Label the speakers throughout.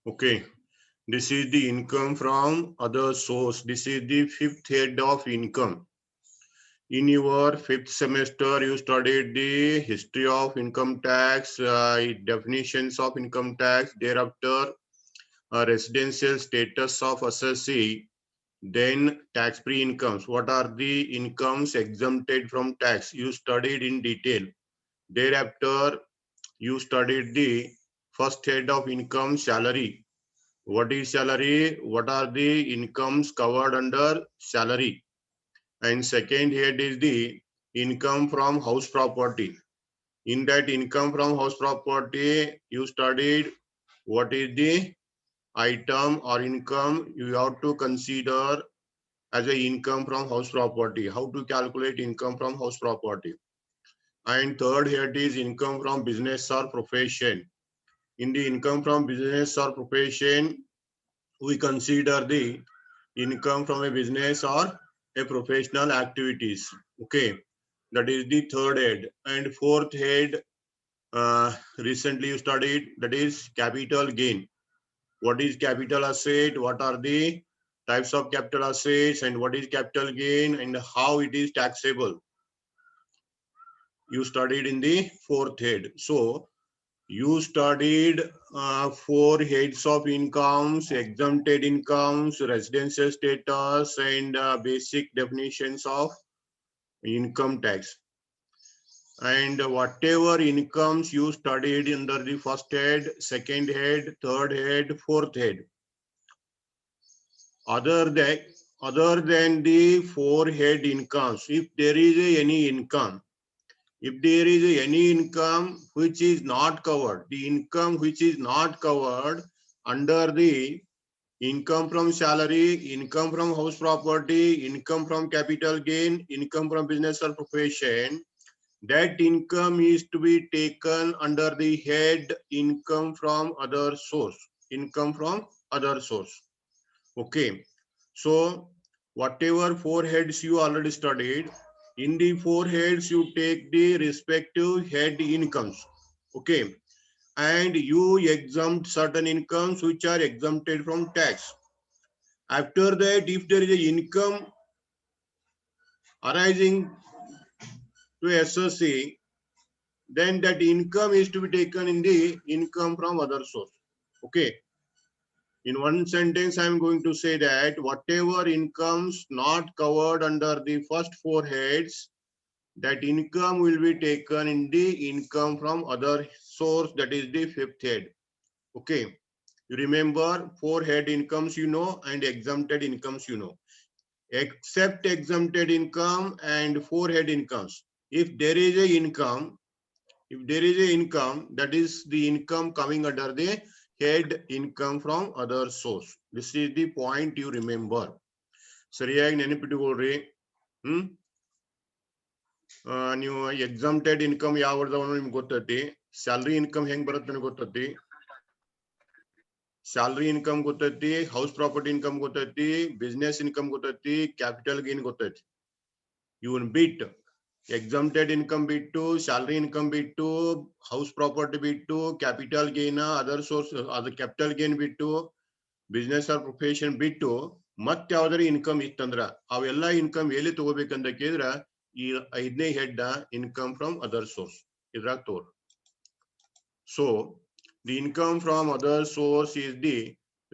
Speaker 1: Okay, this is the income from other source. This is the fifth head of income. In your fifth semester, you studied the history of income tax, definitions of income tax, thereafter residential status of assessee, then tax-free incomes. What are the incomes exempted from tax? You studied in detail. Thereafter, you studied the first head of income, salary. What is salary? What are the incomes covered under salary? And second head is the income from house property. In that income from house property, you studied what is the item or income you have to consider as a income from house property. How to calculate income from house property. And third head is income from business or profession. In the income from business or profession, we consider the income from a business or a professional activities. Okay, that is the third head. And fourth head, recently you studied, that is capital gain. What is capital asset? What are the types of capital assets, and what is capital gain, and how it is taxable? You studied in the fourth head. So you studied four heads of incomes, exempted incomes, residential status, and basic definitions of income tax. And whatever incomes you studied under the first head, second head, third head, fourth head, other than the four head incomes, if there is any income, if there is any income which is not covered, the income which is not covered under the income from salary, income from house property, income from capital gain, income from business or profession, that income is to be taken under the head income from other source. Income from other source. Okay. So whatever four heads you already studied, in the four heads you take the respective head incomes. Okay. And you exempt certain incomes which are exempted from tax. After that, if there is a income arising to SSC, then that income is to be taken in the income from other source. Okay. In one sentence, I am going to say that whatever incomes not covered under the first four heads, that income will be taken in the income from other source, that is the fifth head. Okay. You remember four head incomes you know, and exempted incomes you know. Except exempted income and four head incomes. If there is a income, that is the income coming under the head income from other source. This is the point you remember. ಸರಿಯಾಗಿ ನೆನಪಿಟ್ಟುಕೊಳ್ಳ್ರಿ. ನೀವು exempted income ಯಾವ ನಿಮ್ಗೆ ಗೊತ್ತೈತಿ. Salary income ಹೆಂಗ್ ಬರುತ್ತೆ ಗೊತ್ತೈತಿ. Salary income ಗೊತ್ತೈತಿ, house property income ಗೊತ್ತೈತಿ, ಬಿಸ್ನೆಸ್ ಇನ್ಕಮ್ ಗೊತ್ತೈತಿ, ಕ್ಯಾಪಿಟಲ್ ಗೇನ್ ಗೊತ್ತೈತಿ. ಇವನ್ ಬಿಟ್ಟು exempted income ಬಿಟ್ಟು, salary income ಬಿಟ್ಟು, house property ಬಿಟ್ಟು, capital gain, other source, other capital gain ಬಿಟ್ಟು, business or profession ಬಿಟ್ಟು, ಮತ್ತೆ ಯಾವ್ದಾರ ಇನ್ಕಮ್ ಇತ್ತಂದ್ರ ಅವೆಲ್ಲ ಇನ್ಕಮ್ ಎಲ್ಲಿ ತಗೋಬೇಕಂತ ಕೇಳಿದ್ರ ಈ ಐದನೇ head income from other source ಇದ್ರಾಗ ತೋರ್. So the income from other source is the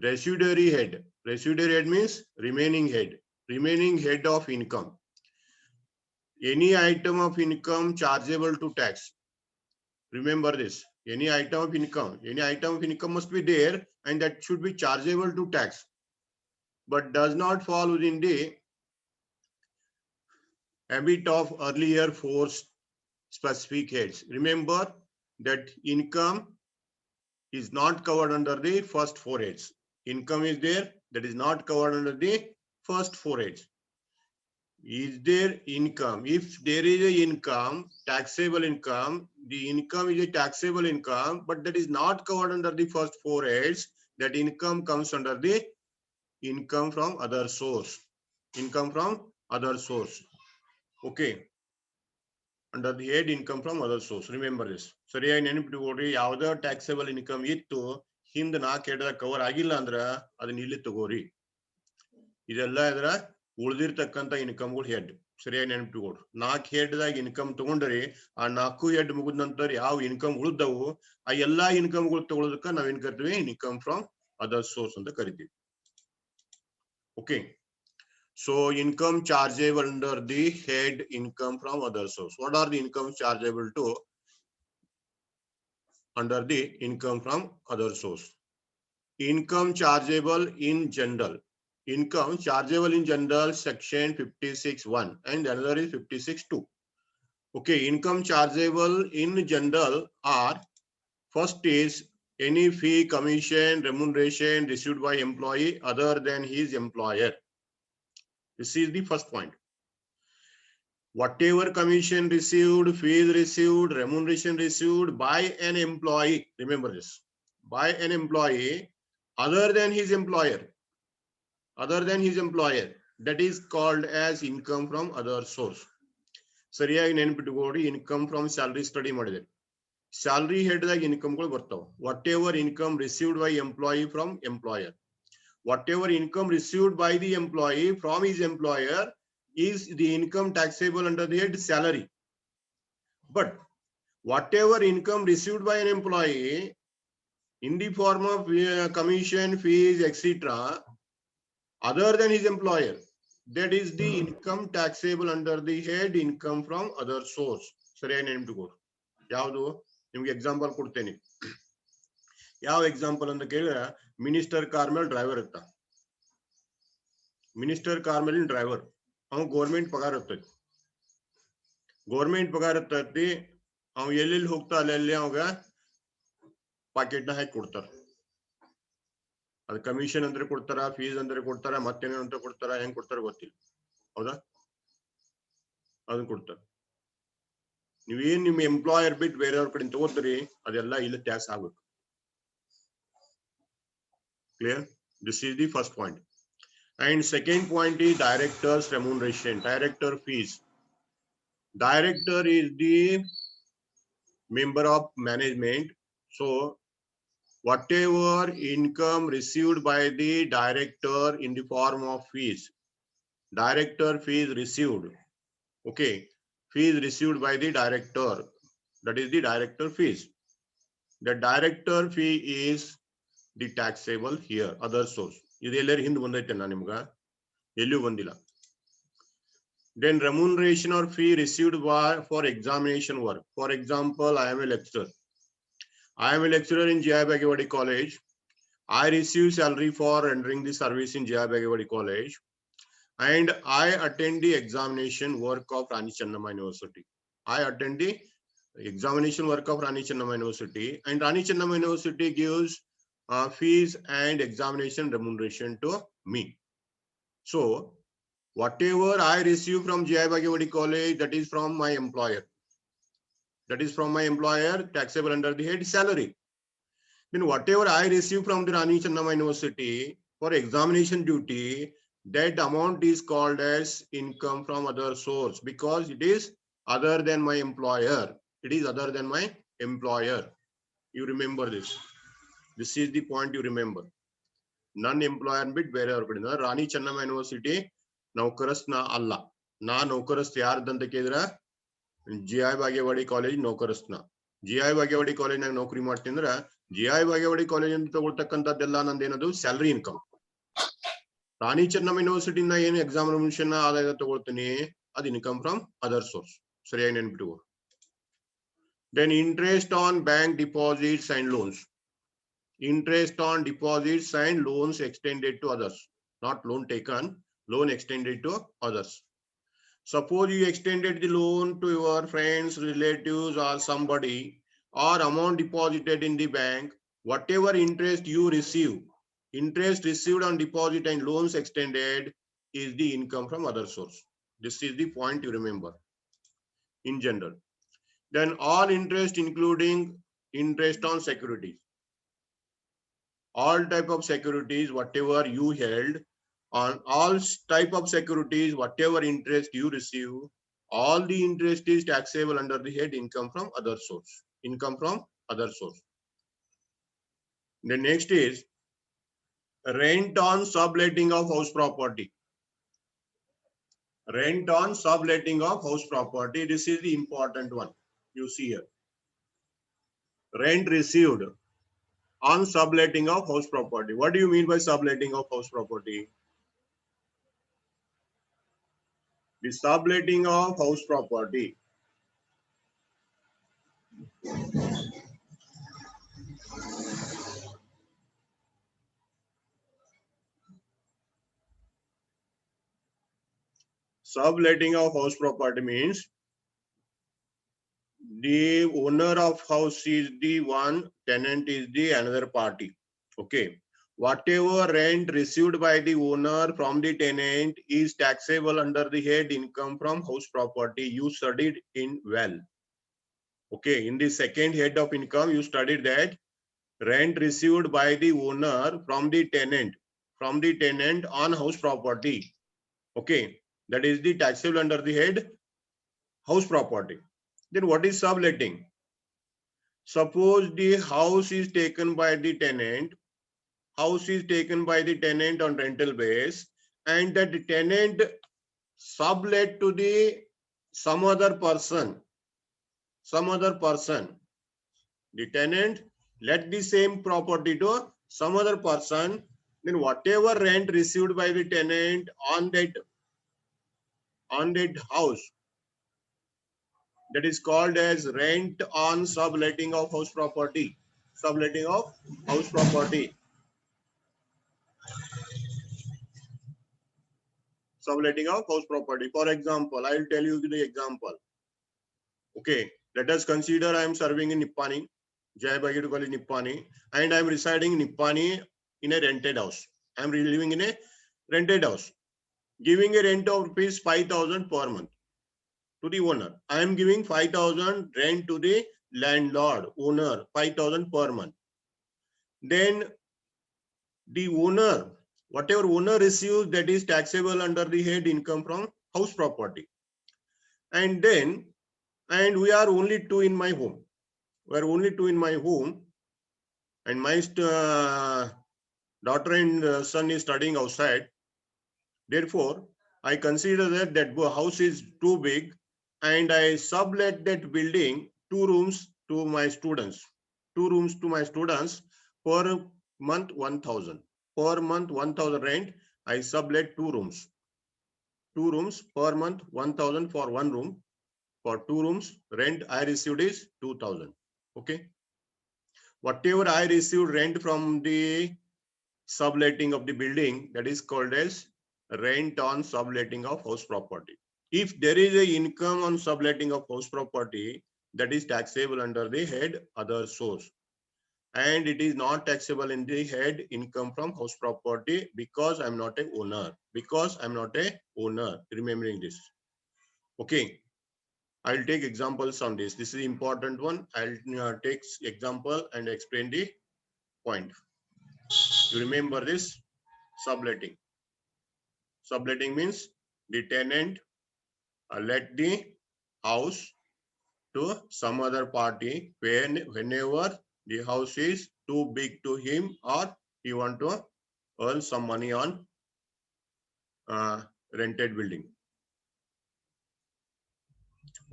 Speaker 1: residuary head. Residuary head means remaining head of income. Any item of income chargeable to tax. Remember this. Any item of income must be there, and that should be chargeable to tax, but does not fall within the ambit of earlier four specific heads. Remember that income is not covered under the first four heads. Income is there, that is not covered under the first four heads. Is there income? If there is a income, taxable income, the income is a taxable income, but that is not covered under the first four heads, that income comes under the income from other source. Income from other source. Okay. Under the head income from other source. Remember this. ಸರಿಯಾಗಿ ನೆನಪಿಟ್ಟುಕೊಳ್ಳ್ರಿ. ಯಾವುದೇ taxable income ಇತ್ತು, Hind 4 ಹೆಡ್ದಾಗ cover ಆಗಿಲ್ಲ ಅಂದ್ರ ಅದನ್ನ ಇಲ್ಲಿ ತಗೋರಿ. ಇದೆಲ್ಲ ಇದ್ರ ಉಳಿದಿರ್ತಕ್ಕಂಥ ಇನ್ಕಮ್ಗಳು ಹೆಡ್. ಸರಿಯಾಗಿ ನೆನಪಿಟ್ಕೊಡ್ರಿ. 4 ಹೆಡ್ದಾಗ ಇನ್ಕಮ್ ತಗೊಂಡ್ರಿ, ಆ 4 ಹೆಡ್ ಮುಗಿದ ನಂತರ ಯಾವ ಇನ್ಕಮ್ ಉಳಿದವು ಆ ಎಲ್ಲಾ ಇನ್ಕಮ್ಗಳು ತಗೊಳ್ಳೋದಕ್ಕ ನಾವೇನ್ ಕರಿತೀವಿ, ಇನ್ಕಮ್ ಫ್ರಮ್ ಅದರ್ ಸೋರ್ಸ್ ಅಂತ ಕರಿತೀವಿ. Okay. So income chargeable under the head income from other source. What are the incomes chargeable to under the income from other source? Income chargeable in general. Income chargeable in general section 56(1) and another is 56(2). Okay, income chargeable in general are, first is any fee, commission, remuneration received by employee other than his employer. This is the first point. Whatever commission received, fees received, remuneration received by an employee, remember this, by an employee other than his employer, that is called as income from other source. ಸರಿಯಾಗಿ ನೆನಪಿಟ್ಟುಕೊಳ್ಳಿ. Income from salary study ಮಾಡಿದೆ. Salary ಹೆಡ್ದಾಗ ಇನ್ಕಮ್ಗಳು ಬರ್ತಾವ. What ever income received by employee from employer, whatever income received by the employee from his employer is the income taxable under the head salary. But whatever income received by an employee in the form of commission, fees, etc., other than his employer, that is the income taxable under the head income from other source. ಸರಿಯಾಗಿ ನೆನಪಿಟ್ಕೊಳ್ಳಿ. ಯಾವುದು ನಿಮ್ಗೆ example ಕೊಡ್ತೇನೆ. ಯಾವ example ಅಂತ ಕೇಳಿದ್ರೆ, minister car ಮೇಲೆ driver ಇರ್ತ. Minister car ಮೇಲಿನ ಡ್ರೈವರ್ ಅವ್ ಗೌರ್ಮೆಂಟ್ ಪಗಾರ ಇರ್ತೈತಿ. ಗೌರ್ಮೆಂಟ್ ಪಗಾರ ಇರ್ತೈತಿ. ಅವ್ ಎಲ್ಲೆಲ್ಲಿ ಹೋಗ್ತಾ ಅಲ್ಲೆಲ್ಲಿ ಅವಾಗ ಪಾಕೆಟ್ ನ ಹಾಕಿ ಕೊಡ್ತಾರ. ಅದು ಕಮಿಷನ್ ಅಂದ್ರೆ ಕೊಡ್ತಾರ, ಫೀಸ್ ಅಂದ್ರೆ ಕೊಡ್ತಾರ, ಮತ್ತೇನೋ ಅಂತ ಕೊಡ್ತಾರ. ಹೆಂಗ್ ಕೊಡ್ತಾರ ಗೊತ್ತಿಲ್ಲ, ಹೌದಾ? ಅದನ್ನ ಕೊಡ್ತಾರ. ನೀವೇನ್ ನಿಮ್ ಎಂಪ್ಲಾಯರ್ ಬಿಟ್ಟು ಬೇರೆಯವ್ರ ಕಡೆ ತಗೋತೀರಿ, ಅದೆಲ್ಲ ಇಲ್ಲಿ ಟ್ಯಾಕ್ಸ್ ಆಗ್ಬೇಕು. Clear? This is the first point. And second point is director's remuneration, director fees. Director is the member of management. So whatever income received by the director in the form of fees, director fees received, okay, fees received by the director, that is the director fees. The director fee is the taxable here, other source. ಇದೆಲ್ಲರೂ ಹಿಂದೆ ಬಂದೈತೆ ನಾ ನಿಮ್ಗ, ಎಲ್ಲೂ ಬಂದಿಲ್ಲ. Then remuneration or fee received for examination work. For example, I am a lecturer. I am a lecturer in J.I. Bagewadi College. I receive salary for rendering the service in J.I. Bagewadi College, and I attend the examination work of Rani Chennamma University. I attend the examination work of Rani Chennamma University, and Rani Chennamma University gives fees and examination remuneration to me. So whatever I receive from J.I. Bagewadi College, that is from my employer. That is from my employer, taxable under the head salary. Then whatever I receive from the Rani Chennamma University for examination duty, that amount is called as income from other source, because it is other than my employer. It is other than my employer. You remember this. This is the point you remember. ನನ್ನ employer ಬಿಟ್ಟು ಬೇರೆಯವ್ರ ಕಡೆಯಿಂದ. Rani Chennamma university ನೌಕರಸ್ನ ಅಲ್ಲ. ನಾ ನೌಕರಸ್ ಯಾರ್ದಂತ ಕೇಳಿದ್ರ J.I. Bagewadi college ನೌಕರಸ್ನ. J.I. Bagewadi ಕಾಲೇಜ್ನಾಗ ನೌಕರಿ ಮಾಡ್ತೀನಿ ಅಂದ್ರ J.I. Bagewadi ಕಾಲೇಜ್ ಅಂತ ತಗೊಳ್ತಕ್ಕಂಥದ್ದೆಲ್ಲ ನಂದೇನದು ಸ್ಯಾಲರಿ ಇನ್ಕಮ್. ರಾಣಿ ಚೆನ್ನಮ್ಮ ಯೂನಿವರ್ಸಿಟಿನ ಏನು ಎಕ್ಸಾಮಿನೇಷನ್ ಆದಾಯ ತಗೊಳ್ತೀನಿ, ಅದು ಇನ್ಕಮ್ ಫ್ರಮ್ ಅದರ್ ಸೋರ್ಸ್. ಸರಿಯಾಗಿ ನೆನ್ಬಿಟ್ಟು. Then interest on bank deposits and loans. Interest on deposits and loans extended to others, not loan taken, loan extended to others. Suppose you extended the loan to your friends, relatives, or somebody, or amount deposited in the bank, whatever interest you receive, interest received on deposit and loans extended is the income from other source. This is the point you remember in general. Then all interest, including interest on securities. All type of securities, whatever you held, on all type of securities, whatever interest you receive, all the interest is taxable under the head income from other source. Income from other source. The next is rent on subletting of house property. Rent on subletting of house property. This is the important one. You see here. Rent received on subletting of house property. What do you mean by subletting of house property? The subletting of house property. Subletting of house property means the owner of house is the one, tenant is the another party. Okay. Whatever rent received by the owner from the tenant is taxable under the head income from house property. You studied in well. Okay. In the second head of income, you studied that rent received by the owner from the tenant on house property. Okay. That is the taxable under the head house property. Then what is subletting? Suppose the house is taken by the tenant, on rental base, and that the tenant sublet to the some other person. The tenant let the same property to some other person. Then whatever rent received by the tenant on that house, that is called as rent on subletting of house property. Subletting of house property. Subletting of house property. For example, I will tell you the example. Okay, let us consider I am serving in Nippani, Jai Bhagirath College Nippani, and I am residing in Nippani in a rented house. I am living in a rented house, giving a rent of rupees 5,000 per month to the owner. I am giving 5,000 rent to the landlord, owner, 5,000 per month. Then the owner, whatever owner receives, that is taxable under the head income from house property. And we are only two in my home. And my daughter and son is studying outside. Therefore, I consider that house is too big, and I sublet that building 2 rooms to my students. 2 rooms to my students per month 1,000. Per month 1,000 rent. I sublet 2 rooms. 2 rooms per month 1,000 for 1 room. For 2 rooms, rent I received is 2,000. Okay. Whatever I received rent from the subletting of the building, that is called as rent on subletting of house property. If there is a income on subletting of house property, that is taxable under the head other source. And it is not taxable in the head income from house property because I'm not a owner. Remembering this. Okay. I'll take examples on this. This is important one. I'll take example and explain the point. You remember this? Subletting. Subletting means the tenant let the house to some other party whenever the house is too big to him or he want to earn some money on rented building.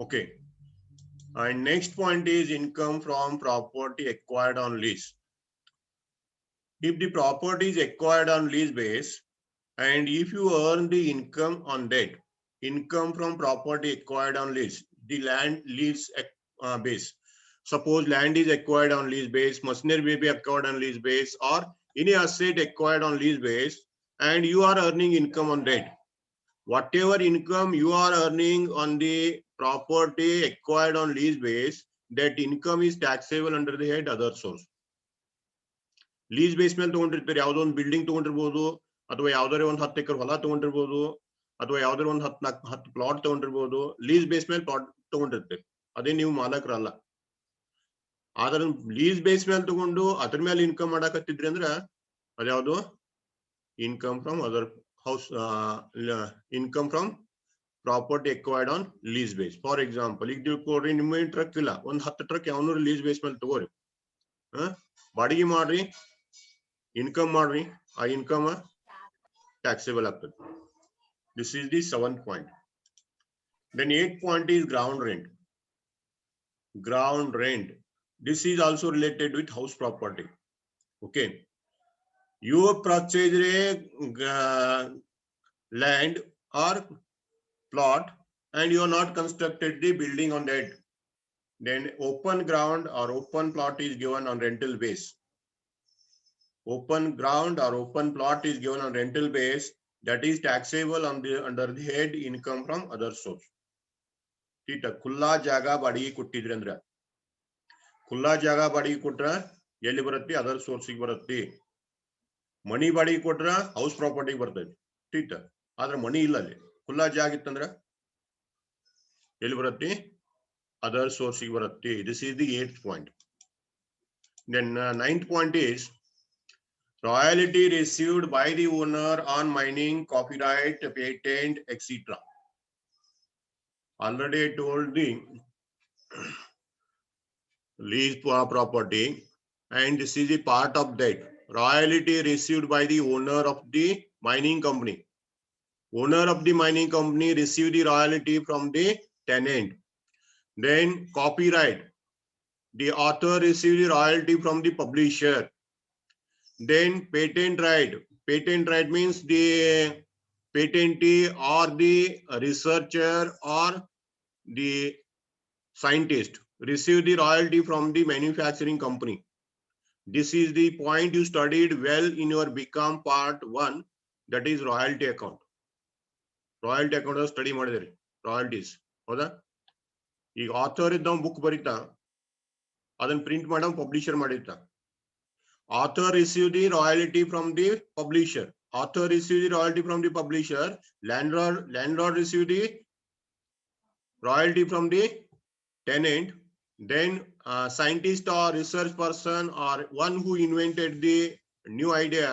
Speaker 1: Okay. And next point is income from property acquired on lease. If the property is acquired on lease base, and if you earn the income on that, income from property acquired on lease, the land lease base. Suppose land is acquired on lease base, machinery may be acquired on lease base, or any asset acquired on lease base, and you are earning income on that. Whatever income you are earning on the property acquired on lease base, that income is taxable under the head other source. Lease base ಮೇಲೆ ತಗೊಂಡಿರ್ತಾರೆ, ಯಾವುದೋ ಒಂದು building ತಗೊಂಡಿರ್ಬೋದು, ಅಥವಾ ಯಾವ್ದಾರ ಒಂದು 10 ಎಕರೆ ಹೊಲ ತಗೊಂಡಿರ್ಬೋದು, ಅಥವಾ ಯಾವ್ದಾರ ಒಂದು 10 ಪ್ಲಾಟ್ ತಗೊಂಡಿರ್ಬೋದು. ಲೀಸ್ ಬೇಸ್ ಮೇಲೆ ಪ್ಲಾಟ್ ತಗೊಂಡಿರ್ತೀರಿ, ಅದೇ ನೀವು ಮಾಲಕರಲ್ಲ. ಆದ್ರೆ ಲೀಸ್ ಬೇಸ್ ಮೇಲೆ ತಗೊಂಡು ಅದ್ರ ಮೇಲೆ ಇನ್ಕಮ್ ಮಾಡಕತ್ತಿದ್ರಿ ಅಂದ್ರೆ ಅದ್ಯಾವುದು income from other house, income from property acquired on lease base. For example, ಈಗ ತಿಳ್ಕೊಡ್ರಿ, ನಿಮ್ಮ ಟ್ರಕ್ ಇಲ್ಲ, ಒಂದ್ 10 ಟ್ರಕ್ ಯಾವನೂರು ಲೀಸ್ ಬೇಸ್ ಮೇಲೆ ತಗೋರಿ, ಬಾಡಿಗೆ ಮಾಡ್ರಿ, ಇನ್ಕಮ್ ಮಾಡ್ರಿ, ಆ ಇನ್ಕಮ್ ಟ್ಯಾಕ್ಸೇಬಲ್ ಆಗ್ತದೆ. This is the 7th point. Then 8th point is ground rent. Ground rent. This is also related with house property. Okay. You purchase a land or plot and you are not constructed the building on that. Then open ground or open plot is given on rental base. Open ground or open plot is given on rental base, that is taxable on the under the head income from other source. ठीक है, खुला ಜಾಗ ಬಾಡಿಗೆ ಕೊಟ್ಟಿದ್ರಿ ಅಂದ್ರೆ ಖುಲ್ಲಾ ಜಾಗ ಬಾಡಿಗೆ ಕೊಟ್ರ ಎಲ್ಲಿ ಬರುತ್ತೆ? ಅದರ್ ಸೋರ್ಸ್ ಗೆ ಬರುತ್ತೆ. ಮನಿ ಬಾಡಿಗೆ ಕೊಟ್ರ ಹೌಸ್ ಪ್ರಾಪರ್ಟಿ ಬರ್ತದೆ. ठीक है, ಆದ್ರೆ ಮನಿ ಇಲ್ಲ ಅಲ್ಲಿ, ಖುಲ್ಲಾ ಜಾಗ ಇತ್ತಂದ್ರ ಎಲ್ಲಿ ಬರುತ್ತೆ? ಅದರ್ ಸೋರ್ಸ್ ಗೆ ಬರುತ್ತೆ. This is the 8th point. Then 9th point is royalty received by the owner on mining, copyright, patent, etc. Already I told the lease property, and this is a part of that. Royalty received by the owner of the mining company. Owner of the mining company receive the royalty from the tenant. Then copyright, the author receive the royalty from the publisher. Then patent right. Patent right means the patentee or the researcher or the scientist receive the royalty from the manufacturing company. This is the point you studied well in your BCom part 1, that is royalty account. Royalty account study ಮಾಡಿದ್ರಿ, royalties ಹೌದಾ? ಈಗ author ಇದ್ದ book ಬರೀತಾ, ಅದನ್ನ print ಮಾಡೋ publisher ಮಾಡಿರ್ತಾ. Author receive the royalty from the publisher. Author receive the royalty from the publisher. Landlord receive the royalty from the tenant. Then scientist or research person or one who invented the new idea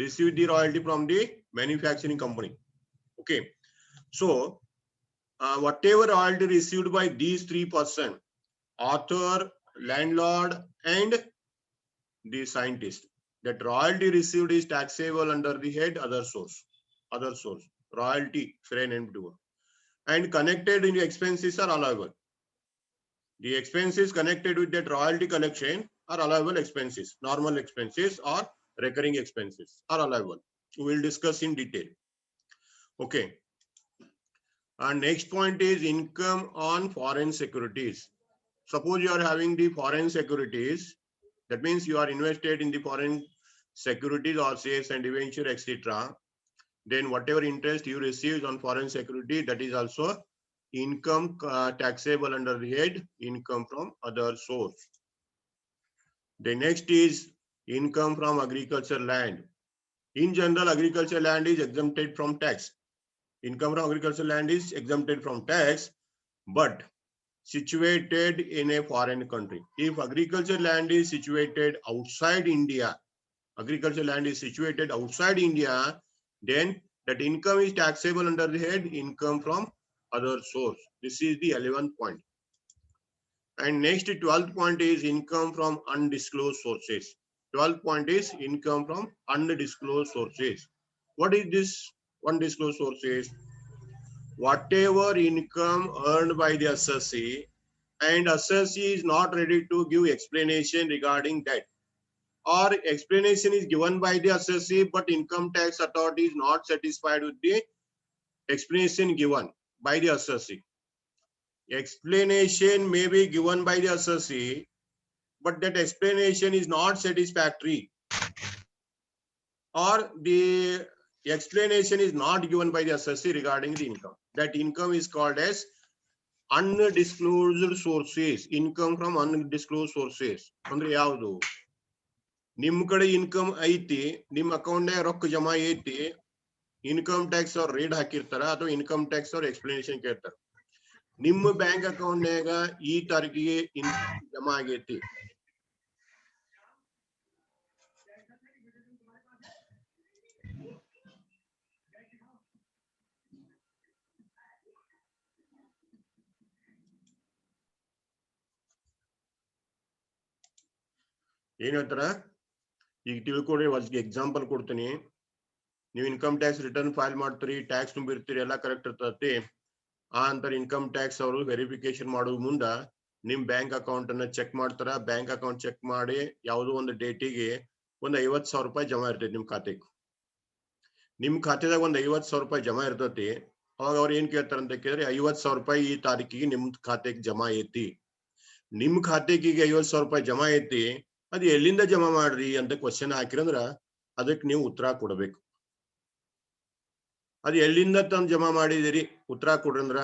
Speaker 1: receive the royalty from the manufacturing company. Okay, so whatever royalty received by these 3 persons, author, landlord, and the scientist, that royalty received is taxable under the head other source. Other source royalty and connected in the expenses are allowable. The expenses connected with that royalty collection are allowable expenses. Normal expenses or recurring expenses are allowable. We will discuss in detail. Okay. And next point is income on foreign securities. Suppose you are having the foreign securities, that means you are invested in the foreign securities or shares and debenture, etc. Then whatever interest you receive on foreign security, that is also income taxable under the head income from other source. The next is income from agricultural land. In general, agricultural land is exempted from tax. Income from agricultural land is exempted from tax, but situated in a foreign country. If agricultural land is situated outside India, agricultural land is situated outside India, then that income is taxable under the head income from other source. This is the 11th point. And next 12th point is income from undisclosed sources. 12th point is income from undisclosed sources. What is this undisclosed sources? Whatever income earned by the assessee and assessee is not ready to give explanation regarding that, or explanation is given by the assessee but income tax authority is not satisfied with the explanation given by the assessee. Explanation may be given by the assessee, but that explanation is not satisfactory, or the explanation is not given by the assessee regarding the income. That income is called as undisclosed sources. Income from undisclosed sources ಅಂದ್ರೆ ಯಾವುದು? ನಿಮ್ ಕಡೆ income ಐತಿ, ನಿಮ್ account ರೊಕ್ಕ ಜಮಾ ಐತಿ, income tax ಅವ್ರ ರೇಟ್ ಹಾಕಿರ್ತಾರ ಅಥವಾ ಇನ್ಕಮ್ ಟ್ಯಾಕ್ಸ್ ಅವ್ರ ಎಕ್ಸ್ಪ್ಲನೇಷನ್ ಕೇಳ್ತಾರ. ನಿಮ್ಮ ಬ್ಯಾಂಕ್ ಅಕೌಂಟ್ನಾಗ ಈ ತಾರೀಕಿಗೆ ಇನ್ಕಮ್ ಜಮಾ ಆಗೈತಿ, ಏನ್ ಹೇಳ್ತಾರ? ಈಗ ತಿಳ್ಕೊಡ್ರಿ, ಎಕ್ಸಾಂಪಲ್ ಕೊಡ್ತೀನಿ. ನೀವು ಇನ್ಕಮ್ ಟ್ಯಾಕ್ಸ್ ರಿಟರ್ನ್ ಫೈಲ್ ಮಾಡ್ತೀರಿ, ಟ್ಯಾಕ್ಸ್ ತುಂಬಿರ್ತೀರಿ, ಎಲ್ಲ ಕರೆಕ್ಟ್ ಇರ್ತತಿ. ಆ ಅಂತರ ಇನ್ಕಮ್ ಟ್ಯಾಕ್ಸ್ ಅವರು ವೆರಿಫಿಕೇಶನ್ ಮಾಡೋ ಮುಂದ ನಿಮ್ ಬ್ಯಾಂಕ್ ಅಕೌಂಟ್ ಅನ್ನ ಚೆಕ್ ಮಾಡ್ತಾರ. ಬ್ಯಾಂಕ್ ಅಕೌಂಟ್ ಚೆಕ್ ಮಾಡಿ ಯಾವುದೋ ಒಂದು ಡೇಟಿಗೆ ಒಂದ್ 50,000 ರೂಪಾಯಿ ಜಮಾ ಇರ್ತೈತಿ ನಿಮ್ ಖಾತೆಗೆ. ನಿಮ್ ಖಾತೆದಾಗ ಒಂದ್ 50,000 ರೂಪಾಯಿ ಜಮಾ ಇರ್ತೈತಿ. ಅವಾಗ ಅವ್ರು ಏನ್ ಕೇಳ್ತಾರಂತ ಕೇಳಿದ್ರೆ, 50,000 ರೂಪಾಯಿ ಈ ತಾರೀಕಿಗೆ ನಿಮ್ ಖಾತೆಗೆ ಜಮಾ ಐತಿ. ನಿಮ್ ಖಾತೆಗೆ ಈಗ 50,000 ರೂಪಾಯಿ ಜಮಾ ಐತಿ, ಅದು ಎಲ್ಲಿಂದ ಜಮಾ ಮಾಡ್ರಿ ಅಂತ ಕ್ವಶನ್ ಹಾಕಿರಂದ್ರ ಅದಕ್ಕೆ ನೀವು ಉತ್ತರ ಕೊಡ್ಬೇಕು. ಅದು ಎಲ್ಲಿಂದ ತಂದು ಜಮಾ ಮಾಡಿದಿರಿ ಉತ್ತರ ಕೊಡ್ರಿ ಅಂದ್ರ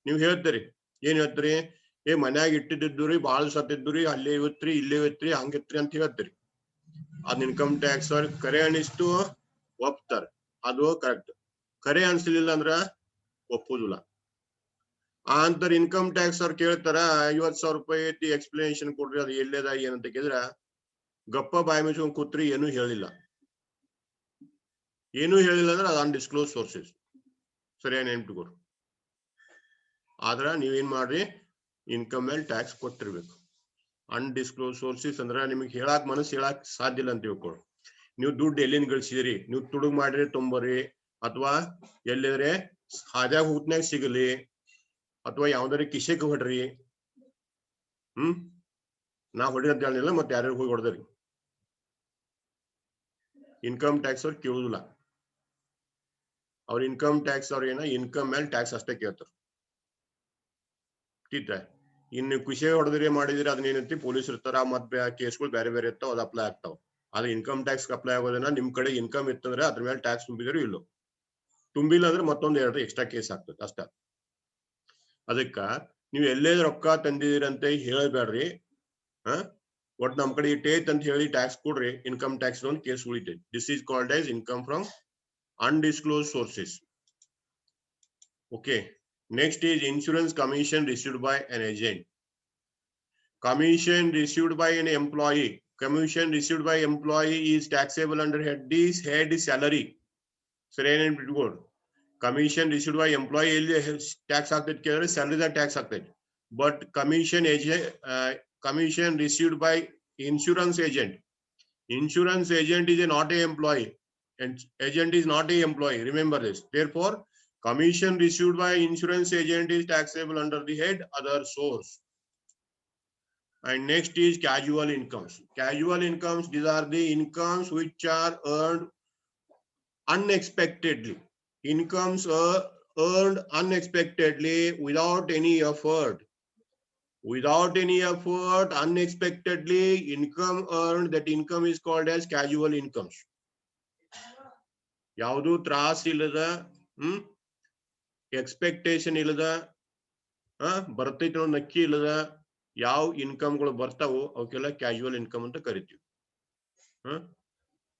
Speaker 1: ನೀವ್ ಹೇಳ್ತೀರಿ. ಏನ್ ಹೇಳ್ತೀರಿ? ಮನ್ಯಾಗ ಇಟ್ಟಿದ್ದುರಿ, ಬಾಳ್ ಸತ್ತಿದ್ದುರಿ, ಅಲ್ಲೇ ಇವತ್ರಿ, ಇಲ್ಲೇ ಇವತ್ರಿ, ಹಂಗಿತ್ರಿ ಅಂತ ಹೇಳ್ತೀರಿ. ಅದ್ ಇನ್ಕಮ್ ಟ್ಯಾಕ್ಸ್ ಅವ್ರ ಕರೆ ಅನಿಸ್ತು ಒಪ್ತಾರ, ಅದು ಕರೆಕ್ಟ್. ಕರೆ ಅನ್ಸ್ಲಿಲ್ಲ ಅಂದ್ರ ಒಪ್ಪುದಿಲ್ಲ. ಆ ಅಂತರ ಇನ್ಕಮ್ ಟ್ಯಾಕ್ಸ್ ಅವ್ರು ಕೇಳ್ತಾರ, 50,000 ರೂಪಾಯಿ ಐತಿ, ಎಕ್ಸ್ಪ್ಲನೇಷನ್ ಕೊಡ್ರಿ, ಅದು ಎಲ್ಲೇದ ಏನಂತ ಕೇಳಿದ್ರ ಗಪ್ಪ ಬಾಯಿ ಮುಚ್ಕೊಂಡ್ ಕೂತ್ರಿ, ಏನು ಹೇಳಿಲ್ಲ. ಏನು ಹೇಳಿಲ್ಲ ಅಂದ್ರೆ ಅದು ಅನ್ಡಿಸ್ಕ್ಲೋಸ್ ಸೋರ್ಸಸ್. ಸರಿಯಾಗಿ ನೆನ್ಪಿಟ್ಕೊಡ್ರಿ. ಆದ್ರ ನೀವೇನ್ ಮಾಡ್ರಿ, ಇನ್ಕಮ್ ಮೇಲೆ ಟ್ಯಾಕ್ಸ್ ಕೊಟ್ಟಿರ್ಬೇಕು. ಅನ್ಡಿಸ್ಕ್ಲೋಸ್ ಸೋರ್ಸಸ್ ಅಂದ್ರ ನಿಮಗೆ ಹೇಳಾಕ್ ಮನಸ್ಸು ಹೇಳಾಕ್ ಸಾಧ್ಯ ಇಲ್ಲ ಅಂತ ತಿಳ್ಕೊಳ್ರಿ. ನೀವು ದುಡ್ಡು ಎಲ್ಲಿಂದ ಗಳಿಸಿದಿರಿ, ನೀವು ತುಡುಗ್ ಮಾಡ್ರಿ ತೊಂಬರ್ರಿ, ಅಥವಾ ಎಲ್ಲಿದ್ರೆ ಹಾದ್ಯಾಗ ಹೂತ್ನಾಗ ಸಿಗಲಿ, ಅಥವಾ ಯಾವ್ದಾರ ಕಿಶೆಗೆ ಹೊಡ್ರಿ. ನಾ ಹೊಡಿ ಅಂತ ಹೇಳಿಲ್ಲ, ಮತ್ತೆ ಯಾರ್ಯಾರು ಹೋಗಿ ಹೊಡೆದ್ರಿ. ಇನ್ಕಮ್ ಟ್ಯಾಕ್ಸ್ ಅವ್ರು ಕೇಳುದಿಲ್ಲ. ಅವ್ರ ಇನ್ಕಮ್ ಟ್ಯಾಕ್ಸ್ ಅವ್ರ ಏನ ಇನ್ಕಮ್ ಮೇಲೆ ಟ್ಯಾಕ್ಸ್ ಅಷ್ಟೇ ಕೇಳ್ತಾರ. ಇನ್ನು ಖುಷಿ ಹೊಡೆದ್ರಿ ಮಾಡಿದ್ರಿ ಅದನ್ನೇನಂತಿ ಪೊಲೀಸ್ ಇರ್ತಾರ, ಮತ್ತೆ ಕೇಸ್ಗಳು ಬೇರೆ ಬೇರೆ ಇರ್ತಾವ, ಅದು ಅಪ್ಲೈ ಆಗ್ತಾವ. ಆದ್ರೆ ಇನ್ಕಮ್ ಟ್ಯಾಕ್ಸ್ ಅಪ್ಲೈ ಆಗೋದನ್ನ ನಿಮ್ ಕಡೆ ಇನ್ಕಮ್ ಇತ್ತಂದ್ರೆ ಅದ್ರ ಮೇಲೆ ಟ್ಯಾಕ್ಸ್ ತುಂಬಿದ್ರು ಇಲ್ಲೋ, ತುಂಬಿಲ್ಲ ಅಂದ್ರೆ ಮತ್ತೊಂದ್ 2 ಎಕ್ಸ್ಟ್ರಾ ಕೇಸ್ ಆಗ್ತದೆ ಅಷ್ಟ. ಅದಕ್ಕ ನೀವು ಎಲ್ಲೇ ರೊಕ್ಕ ತಂದಿದಿರಂತ ಹೇಳಬೇಡ್ರಿ. ಒಟ್ ನಮ್ ಕಡೆ ಇಟ್ಟೈತ್ ಅಂತ ಹೇಳಿ ಟ್ಯಾಕ್ಸ್ ಕೊಡ್ರಿ, ಇನ್ಕಮ್ ಟ್ಯಾಕ್ಸ್ ಒಂದು ಕೇಸ್ ಉಳಿತೈತಿ. This is called as income from undisclosed sources. Okay. Next is insurance commission received by an agent. Commission received by an employee. Commission received by employee is taxable under head salary. Seri good. Commission received by employee tax ಆಗ್ತೈತಿ ಕೇಳಿದ್ರೆ ಸ್ಯಾಲರಿದಾಗ tax ಆಗ್ತೈತಿ. But commission received by insurance agent. Insurance agent is not an employee. And agent is not an employee. Remember this. Therefore, commission received by insurance agent is taxable under the head other source. And next is casual incomes. Casual incomes, these are the incomes which are earned unexpectedly. Incomes are earned unexpectedly without any effort. Without any effort, unexpectedly, income earned, that income is called as casual incomes. ಯಾವುದು ತ್ರಾಸ ಇಲ್ಲದ, expectation ಇಲ್ಲದ, ಬರ್ತೈತಿ ಅನ್ನೋ ನಕ್ಕಿ ಇಲ್ಲದ ಯಾವ ಇನ್ಕಮ್ಗಳು ಬರ್ತಾವೋ ಅವಕ್ಕೆಲ್ಲ casual income ಅಂತ ಕರಿತೀವಿ.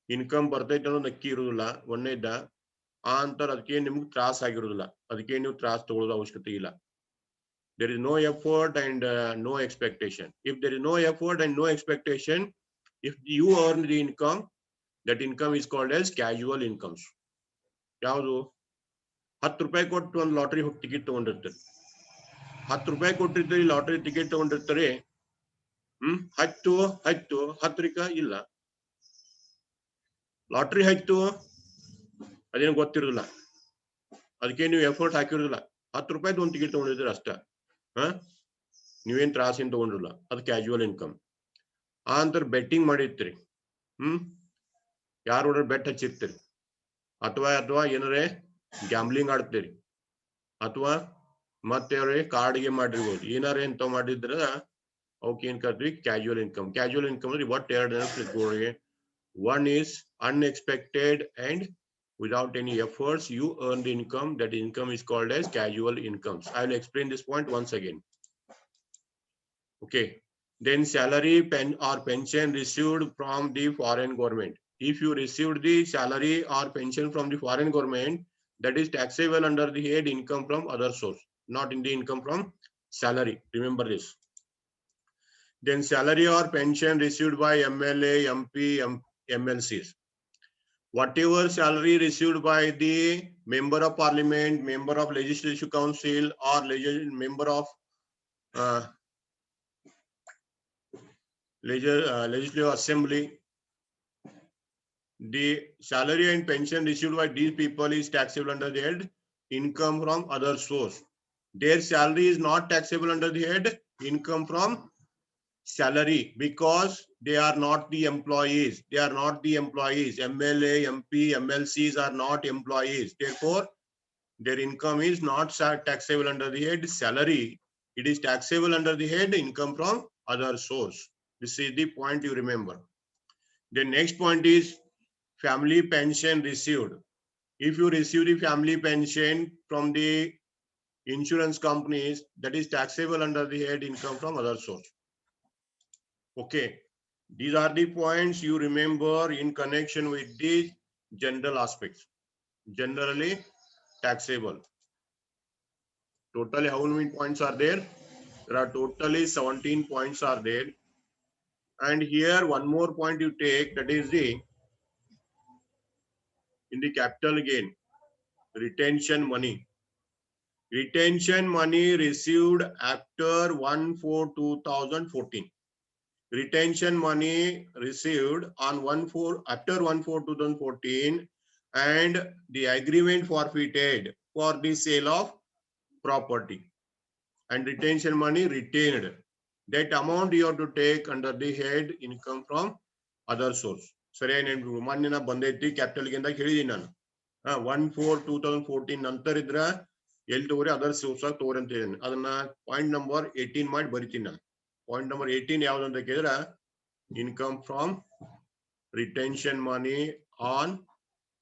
Speaker 1: ಇನ್ಕಮ್ ಬರ್ತೈತಿ ಅನ್ನೋ ನಕ್ಕಿ ಇರುದಿಲ್ಲ, ಒಂದೇದ ಆ ಅಂತರ ಅದಕ್ಕೆ ನಿಮ್ಗೆ ತ್ರಾಸ ಆಗಿರುದಿಲ್ಲ, ಅದಕ್ಕೆ ನೀವು ತ್ರಾಸ ತಗೊಳ್ಳೋದು ಅವಶ್ಯಕತೆ ಇಲ್ಲ. There is no effort and no expectation. If there is no effort and no expectation, if you earn the income, that income is called as casual incomes. ಯಾವುದು 10 ರೂಪಾಯಿ ಕೊಟ್ಟು ಒಂದು ಲಾಟರಿ ಟಿಕೆಟ್ ತಗೊಂಡಿರ್ತಾರೆ. 10 ರೂಪಾಯಿ ಕೊಟ್ಟಿರ್ತೀರಿ, ಲಾಟರಿ ಟಿಕೆಟ್ ತಗೊಂಡಿರ್ತಾರೆ. 10 ಇಲ್ಲ, lottery ಅದೇನು ಗೊತ್ತಿರೋದಿಲ್ಲ, ಅದಕ್ಕೆ ನೀವು ಎಫರ್ಟ್ ಹಾಕಿರೋದಿಲ್ಲ. 10 ರೂಪಾಯಿ ಒಂದು ಟಿಕೆಟ್ ತಗೊಂಡಿದ್ದೀರಿ ಅಷ್ಟ, ನೀವೇನ್ ತ್ರಾಸಿನ ತಗೊಂಡಿರಲ್ಲ, ಅದು ಕ್ಯಾಶುವಲ್ ಇನ್ಕಮ್. ಆ ಅಂತರ ಬೆಟ್ಟಿಂಗ್ ಮಾಡಿರ್ತೀರಿ, ಯಾರು ಬೆಟ್ ಹಚ್ಚಿರ್ತೀರಿ, ಅಥವಾ ಏನಾರೇ ಗ್ಯಾಮ್ಲಿಂಗ್ ಆಡ್ತೀರಿ, ಅಥವಾ ಮತ್ತೆ ಕಾರ್ಡ್ಗೆ ಮಾಡಿರ್ಬೋದು, ಏನಾರ ಎಂತ ಮಾಡಿದ್ರ ಅವಕ್ಕೆ ಏನ್ ಕರ್ತೀವಿ ಕ್ಯಾಶುವಲ್ ಇನ್ಕಮ್. ಕ್ಯಾಶುವಲ್ ಇನ್ಕಮ್ ಅಂದ್ರೆ ಒಟ್ಟು 2 one is unexpected and without any efforts you earn the income. That income is called as casual incomes. I will explain this point once again. Okay. Then salary or pension received from the foreign government. If you received the salary or pension from the foreign government, that is taxable under the head income from other source, not in the income from salary. Remember this. Then salary or pension received by MLA, MP, MLCs. Whatever salary received by the member of parliament, member of legislative council, or member of legislative assembly, the salary and pension received by these people is taxable under the head income from other source. Their salary is not taxable under the head income from salary because they are not the employees. They are not the employees. MLA, MP, MLCs are not employees. Therefore, their income is not taxable under the head salary. It is taxable under the head income from other source. This is the point you remember. The next point is family pension received. If you receive the family pension from the insurance companies, that is taxable under the head income from other source. Okay, these are the points you remember in connection with the general aspects. Generally taxable. Totally how many points are there? There are totally 17 points are there. And here one more point you take, that is the in the capital gain retention money. Retention money received after 1/4/2014. Retention money received on 1/4 after 1/4/2014 and the agreement forfeited for the sale of property and retention money retained. That amount you have to take under the head income from other source. ಸರಿ ಮೊನ್ನೆ ನಾ ಬಂದೈತಿ capital gain ದಾಗ ಹೇಳಿದೀನಿ ನಾನು 1/4/2014 ನಂತರ ಇದ್ರ ಎಲ್ಲಿ ತಗೋರಿ ಅದರ್ ಸೋರ್ಸ್ ಆಗಿ ತಗೋರಿ ಅಂತ ಹೇಳಿದೀನಿ. ಅದನ್ನ ಪಾಯಿಂಟ್ ನಂಬರ್ 18 ಮಾಡಿ ಬರಿತೀನಿ ನಾನು. ಪಾಯಿಂಟ್ ನಂಬರ್ 18 ಯಾವ್ದು ಅಂತ ಕೇಳಿದ್ರೆ income from retention money on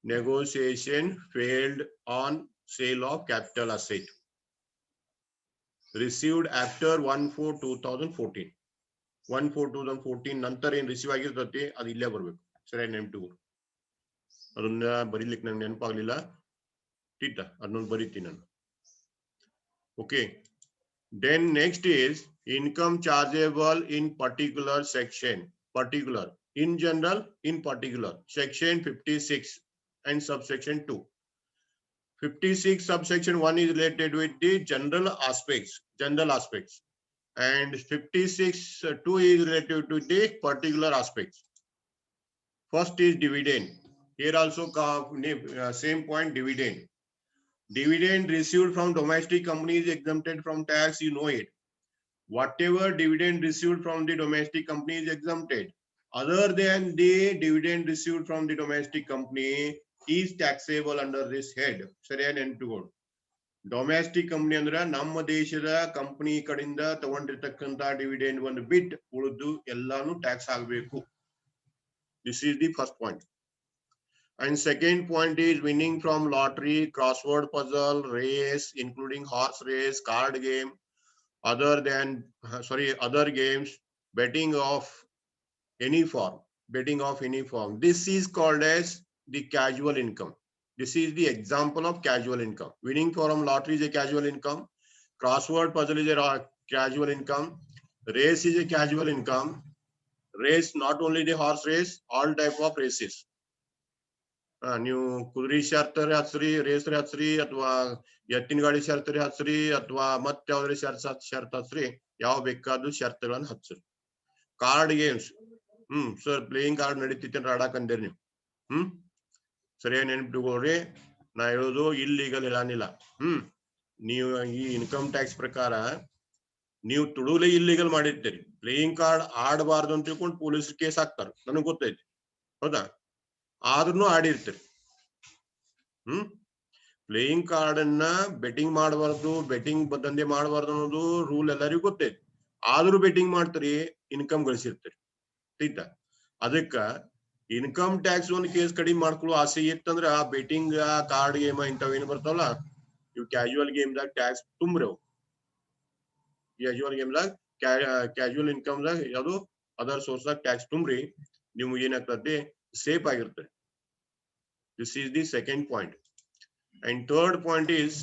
Speaker 1: negotiation failed on sale of capital asset received after 1/4/2014. 1/4/2014 ನಂತರ ಏನ್ ರಿಸೀವ್ ಆಗಿರ್ತತಿ ಅದು ಇಲ್ಲೇ ಬರ್ಬೇಕು. ಸರಿ ನೆನಪು ಅದನ್ನ ಬರೀಲಿಕ್ಕೆ ನಂಗೆ ನೆನಪಾಗ್ಲಿಲ್ಲ. ಟೀಟ ಅದನ್ನ ಬರೀತೀನಿ ನಾನು. Okay, then next is income chargeable in particular section. Particular in general, in particular section 56 and subsection 2. 56 subsection 1 is related with the general aspects, and 56(2) is related to the particular aspects. First is dividend. Here also same point, dividend. Dividend received from domestic companies exempted from tax, you know it. Whatever dividend received from the domestic company is exempted. Other than the dividend received from the domestic company is taxable under this head. ಸರಿಯಾಗಿ ನೆನಪಿಟ್ಕೊಳ್ಳಿ. Domestic company ಅಂದ್ರೆ ನಮ್ಮ ದೇಶದ company ಕಡೆಯಿಂದ ತಗೊಂಡಿರ್ತಕ್ಕಂತ dividend ಒಂದು ಬಿಟ್ ಉಳಿದು ಎಲ್ಲಾನು tax ಆಗಬೇಕು. This is the first point. And second point is winning from lottery, crossword puzzle, race, including horse race, card game, other games, betting of any form. This is called as the casual income. This is the example of casual income. Winning from lottery is a casual income. Crossword puzzle is a casual income. Race is a casual income. Race, not only the horse race, all type of races. ನೀವು ಕುದುರೆ ಶರ್ತರಿ ಹಚ್ಚ್ರಿ, ರೇಸ್ರಿ ಹಚ್ಚ್ರಿ, ಅಥವಾ ಎತ್ತಿನ ಗಾಡಿ ಶರ್ತರಿ ಹಚ್ಚ್ರಿ, ಅಥವಾ ಮತ್ತೆ ಯಾವ್ದ್ರಿ ಶರ್ತ್ ಹಚ್ಚ್ರಿ, ಯಾವ ಬೇಕಾದ್ರೂ ಶರ್ತುಗಳನ್ನ ಹಚ್ಚ್ರಿ. Card games, sir playing card ನಡೀತಿತ್ತು ಆಡಾಕ್ ಅಂದಿರಿ ನೀವು. ಸರಿಯಾಗಿ ನೆನ್ಪಿಟ್ಕೊಳ್ರಿ, ನಾ ಹೇಳೋದು ಇಲ್ಲೀಗಲ್ ಹೇಳಾನಿಲ್ಲ. ನೀವು ಈ ಇನ್ಕಮ್ ಟ್ಯಾಕ್ಸ್ ಪ್ರಕಾರ ನೀವು ತುಡುಲೆ ಇಲ್ಲೀಗಲ್ ಮಾಡಿರ್ತೀರಿ. ಪ್ಲೇಯಿಂಗ್ ಕಾರ್ಡ್ ಆಡಬಾರ್ದು ಅಂತ ತಿಳ್ಕೊಂಡು ಪೊಲೀಸ್ ಕೇಸ್ ಹಾಕ್ತಾರ, ನನಗ್ ಗೊತ್ತೈತಿ, ಹೌದಾ? ಆದ್ರೂ ಆಡಿರ್ತೀರಿ. ಪ್ಲೇಯಿಂಗ್ ಕಾರ್ಡ್ ಅನ್ನ ಬೆಟ್ಟಿಂಗ್ ಮಾಡಬಾರ್ದು, ಬೆಟ್ಟಿಂಗ್ ದಂಧೆ ಮಾಡಬಾರ್ದು ಅನ್ನೋದು ರೂಲ್ ಎಲ್ಲರಿಗೂ ಗೊತ್ತೈತಿ. ಆದ್ರೂ ಬೆಟ್ಟಿಂಗ್ ಮಾಡ್ತೀರಿ, ಇನ್ಕಮ್ ಗಳಿಸಿರ್ತೀರಿ. ಆಯ್ತಾ? ಅದಕ್ಕ ಇನ್ಕಮ್ ಟ್ಯಾಕ್ಸ್ ಒಂದು ಕೇಸ್ ಕಡಿಮೆ ಮಾಡ್ಕೊಳ್ಳೋ ಆಸೆ ಇತ್ತಂದ್ರ ಆ ಬೆಟ್ಟಿಂಗ್, ಕಾರ್ಡ್ ಗೇಮ್ ಇಂಥವ್ ಏನ್ ಬರ್ತಾವಲ್ಲ, ಇವ್ ಕ್ಯಾಶುವಲ್ ಗೇಮ್ ದಾಗ ಟ್ಯಾಕ್ಸ್ ತುಂಬ್ರಿ. ಅವು ಕ್ಯಾಶುವಲ್ ಗೇಮ್ ದಾಗ ಕ್ಯಾಶುವಲ್ ಇನ್ಕಮ್ ದಾಗ ಯಾವ್ದು ಅದರ್ ಸೋರ್ಸ್ ದಾಗ ಟ್ಯಾಕ್ಸ್ ತುಂಬ್ರಿ, ನಿಮ್ಗೆ ಏನಾಗ್ತದೆ, ಸೇಫ್ ಆಗಿರ್ತದೆ. This is the second point. And third point is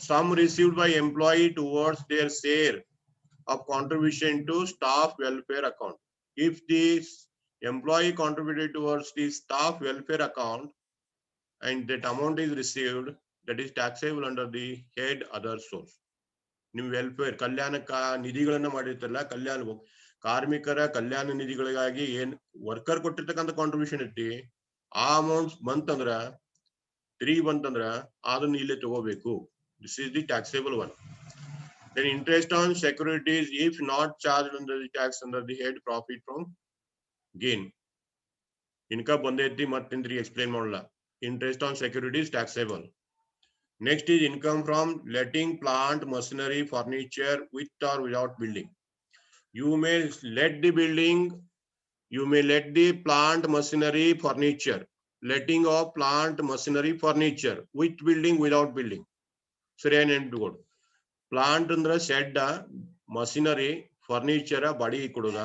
Speaker 1: sum received by employee towards their share of contribution to staff welfare account. If the employee contributed towards the staff welfare account and that amount is received, that is taxable under the head other source. ನೀವು welfare ಕಲ್ಯಾಣ ನಿಧಿಗಳನ್ನ ಮಾಡಿರ್ತಾರಲ್ಲ, ಕಾರ್ಮಿಕರ ಕಲ್ಯಾಣ ನಿಧಿಗಳಿಗಾಗಿ ಏನ್ worker ಕೊಟ್ಟಿರ್ತಕ್ಕಂಥ contribution ಇರ್ತಿ, ಆ amount ಬಂತಂದ್ರ 3 ಬಂತಂದ್ರ ಅದನ್ನ ಇಲ್ಲಿ ತಗೋಬೇಕು. This is the taxable one. Then interest on securities if not charged under the tax under the head profit from gain. Income ಬಂದೈತಿ ಮತ್ತಿಂದ್ರಿ explain ಮಾಡಲ್ಲ. Interest on securities taxable. Next is income from letting plant, machinery, furniture with or without building. You may let the building, you may let the plant, machinery, furniture. Letting of plant, machinery, furniture with building, without building. ಸರಿಯಾಗಿ ನೆನ್ಪಿಟ್ಕೊಡು. Plant ಅಂದ್ರೆ shed, machinery, furniture ಬಾಡಿಗೆ ಕೊಡೋದ,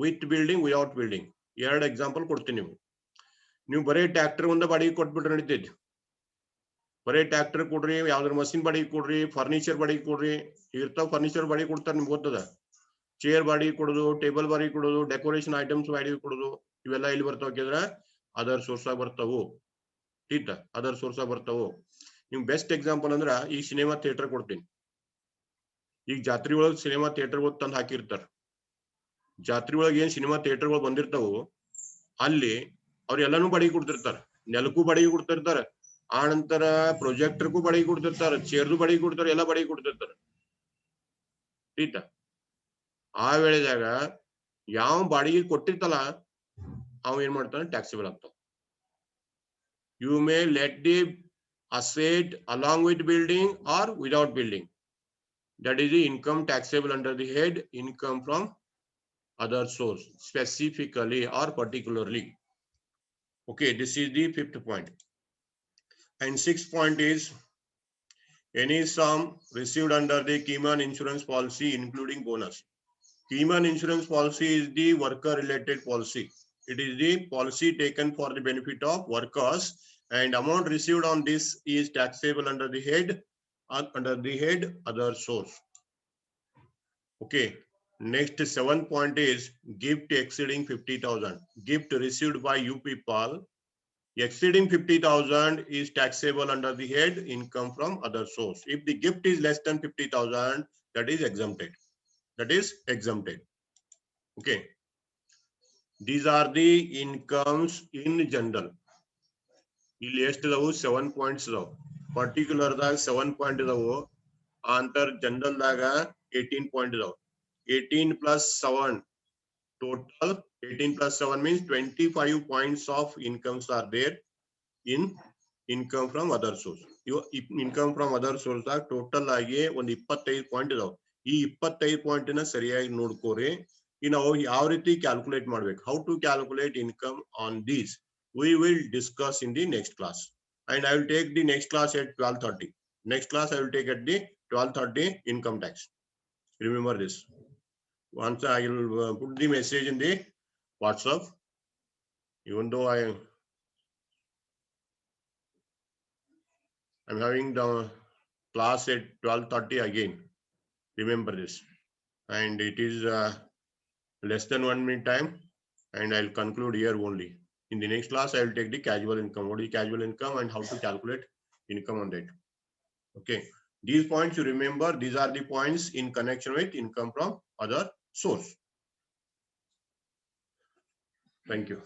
Speaker 1: with building without building. 2 example ಕೊಡ್ತೀನಿ. ನೀವು ಬರೀ tractor ಒಂದ ಬಾಡಿಗೆ ಕೊಟ್ಬಿಟ್ರೆ ನಡೀತೈತಿ. ಬರೀ ಟ್ರ್ಯಾಕ್ಟರ್ ಕೊಡ್ರಿ, ಯಾವ್ದಾರ ಮಷಿನ್ ಬಾಡಿಗೆ ಕೊಡ್ರಿ, ಫರ್ನಿಚರ್ ಬಾಡಿಗೆ ಕೊಡ್ರಿ, ಇರ್ತಾವ ಫರ್ನಿಚರ್ ಬಾಡಿಗೆ ಕೊಡ್ತಾರೆ, ನಿಮ್ಗೆ ಗೊತ್ತದ. ಚೇರ್ ಬಾಡಿಗೆ ಕೊಡೋದು, ಟೇಬಲ್ ಬಾಡಿಗೆ ಕೊಡೋದು, ಡೆಕೋರೇಷನ್ ಐಟಮ್ಸ್ ಬಾಡಿಗೆ ಕೊಡೋದು, ಇವೆಲ್ಲ ಇಲ್ಲಿ ಬರ್ತಾವ ಕೇಳಿದ್ರ ಅದರ್ ಸೋರ್ಸ್ ಆಗಿ ಬರ್ತಾವು. ठीक ಅದರ್ ಸೋರ್ಸ್ ಆಗಿ ಬರ್ತಾವು. ನಿಮ್ ಬೆಸ್ಟ್ ಎಕ್ಸಾಂಪಲ್ ಅಂದ್ರ ಈ ಸಿನಿಮಾ ಥಿಯೇಟರ್ ಕೊಡ್ತೀನಿ. ಈಗ ಜಾತ್ರೆ ಒಳಗ್ ಸಿನಿಮಾ ಥಿಯೇಟರ್ ತಂದು ಹಾಕಿರ್ತಾರ. ಜಾತ್ರೆ ಒಳಗೆ ಏನ್ ಸಿನಿಮಾ ಥಿಯೇಟರ್ಗಳು ಬಂದಿರ್ತಾವು ಅಲ್ಲಿ ಅವ್ರು ಎಲ್ಲಾನು ಬಾಡಿಗೆ ಕೊಡ್ತಿರ್ತಾರ. ನೆಲಕ್ಕೂ ಬಾಡಿಗೆ ಕೊಡ್ತಿರ್ತಾರ, ಆ ನಂತರ ಪ್ರೊಜೆಕ್ಟರ್ಗೂ ಬಾಡಿಗೆ ಕೊಡ್ತಿರ್ತಾರ, ಚೇರ್ದು ಬಾಡಿಗೆ ಕೊಡ್ತಾರ, ಎಲ್ಲ ಬಾಡಿಗೆ ಕೊಡ್ತಿರ್ತಾರ. ठीक ಆ ವೇಳೆದಾಗ ಯಾವ ಬಾಡಿಗೆ ಕೊಟ್ಟಿರ್ತಲ್ಲ ಅವ ಏನ್ ಮಾಡ್ತಾನೆ, ಟ್ಯಾಕ್ಸಿಬಲ್ ಆಗ್ತಾವ. You may let the asset along with building or without building. That is the income taxable under the head income from other source, specifically or particularly. Okay, this is the 5th point. And 6th point is any sum received under the Keyman insurance policy including bonus. Keyman insurance policy is the worker related policy. It is the policy taken for the benefit of workers, and amount received on this is taxable under the head other source. Okay, next 7th point is gift exceeding 50,000. Gift received by you people exceeding 50,000 is taxable under the head income from other source. If the gift is less than 50,000, that is exempted. Okay, these are the incomes in general. ಇಲ್ಲಿ ಎಷ್ಟು ಇದಾವು, 7 points ಇದಾವು. Particular ದಾಗ 7 point ಇದಾವು, ಅಂತರ್ general ದಾಗ 18 point ಇದಾವು. 18 plus 7 total 18 plus 7 means 25 points of incomes are there in income from other source. Income from other source ದಾಗ ಟೋಟಲ್ ಆಗಿ ಒಂದು 25 ಪಾಯಿಂಟ್ ಇದಾವು. ಈ 25 ಪಾಯಿಂಟ್ ನ ಸರಿಯಾಗಿ ನೋಡ್ಕೋರಿ. ನಾವು ಯಾವ ರೀತಿ ಕ್ಯಾಲ್ಕುಲೇಟ್ ಮಾಡ್ಬೇಕು, how to calculate income on these we will discuss in the next class, and I will take the next class at 12:30. Next class I will take at the 12:30 income tax. Remember this. Once I will put the message in the WhatsApp, even though I'm having the class at 12:30 again. Remember this, and it is less than 1 minute time, and I'll conclude here only. In the next class, I will take the casual income. What is casual income and how to calculate income on that. Okay, these points you remember. These are the points in connection with income from other source. Thank you.